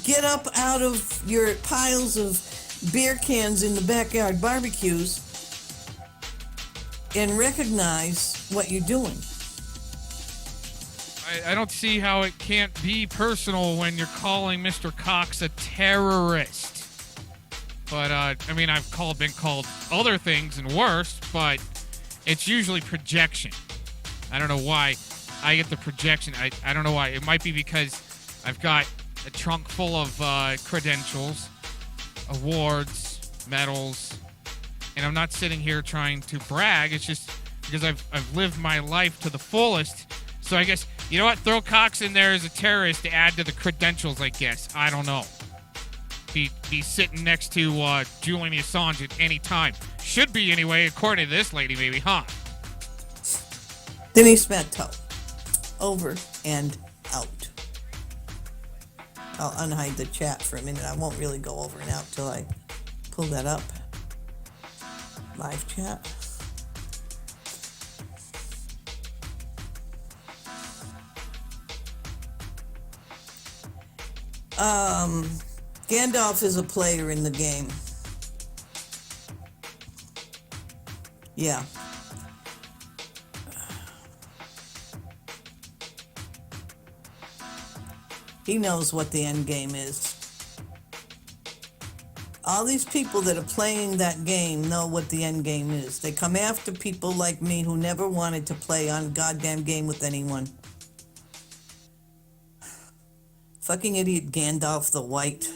Speaker 1: get up out of your piles of beer cans in the backyard barbecues and recognize what you're doing.
Speaker 2: I don't see how it can't be personal when you're calling Mr. Cox a terrorist. But, I've been called other things and worse, but it's usually projection. I don't know why I get the projection. I don't know why. It might be because I've got a trunk full of credentials, awards, medals, and I'm not sitting here trying to brag. It's just because I've lived my life to the fullest. So I guess, you know what? Throw Cox in there as a terrorist to add to the credentials, I guess. I don't know. Be sitting next to Julian Assange at any time. Should be anyway, according to this lady, maybe, huh?
Speaker 1: Denise Mento. Over and out. I'll unhide the chat for a minute. I won't really go over and out till I pull that up. Live chat. Gandalf is a player in the game. Yeah. He knows what the end game is. All these people that are playing that game know what the end game is. They come after people like me who never wanted to play on a goddamn game with anyone. Fucking idiot Gandalf the White.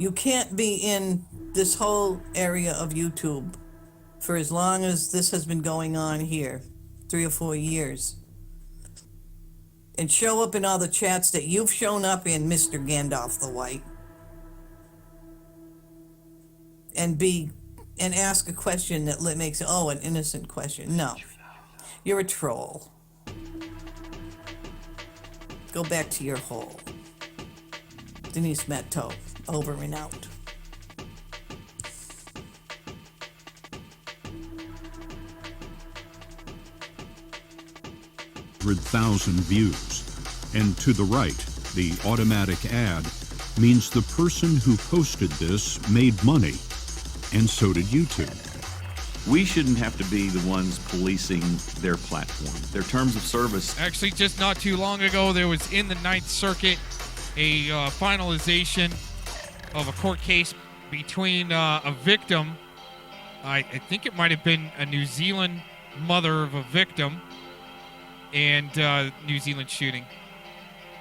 Speaker 1: You can't be in this whole area of YouTube for as long as this has been going on here, 3 or 4 years, and show up in all the chats that you've shown up in, Mr. Gandalf the White, and ask a question that makes an innocent question. No, you're a troll. Go back to your hole. Denise Matteau, over and out.
Speaker 3: 100,000 views. And to the right, the automatic ad means the person who posted this made money, and so did YouTube.
Speaker 4: We shouldn't have to be the ones policing their platform, their terms of service.
Speaker 2: Actually, just not too long ago, there was in the Ninth Circuit a finalization of a court case between a victim. I think it might have been a New Zealand mother of a victim, and New Zealand shooting,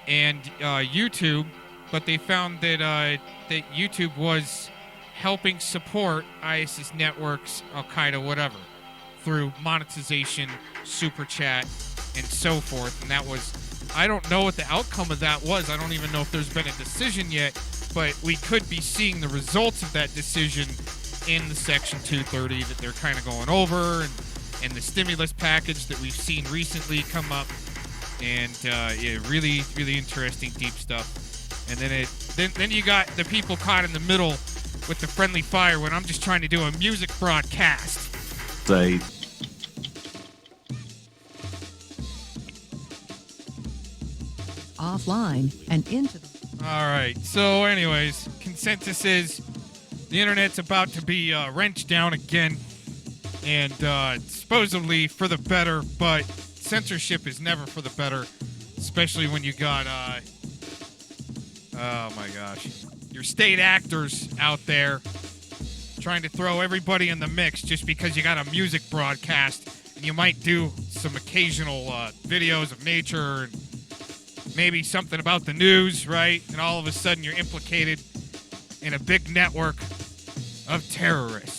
Speaker 2: and YouTube. But they found that that YouTube was helping support ISIS networks, Al Qaeda, whatever, through monetization, super chat, and so forth. And that was, I don't know what the outcome of that was. I don't even know if there's been a decision yet, but we could be seeing the results of that decision in the Section 230 that they're kind of going over, and the stimulus package that we've seen recently come up. And yeah, really, really interesting, deep stuff. And then you got the people caught in the middle with the friendly fire when I'm just trying to do a music broadcast.
Speaker 4: Say,
Speaker 5: offline and into the...
Speaker 2: All right. So anyways, consensus is the internet's about to be wrenched down again, and supposedly for the better, but censorship is never for the better, especially when you got oh my gosh, your state actors out there trying to throw everybody in the mix just because you got a music broadcast, and you might do some occasional videos of nature and maybe something about the news, right? And all of a sudden you're implicated in a big network of terrorists.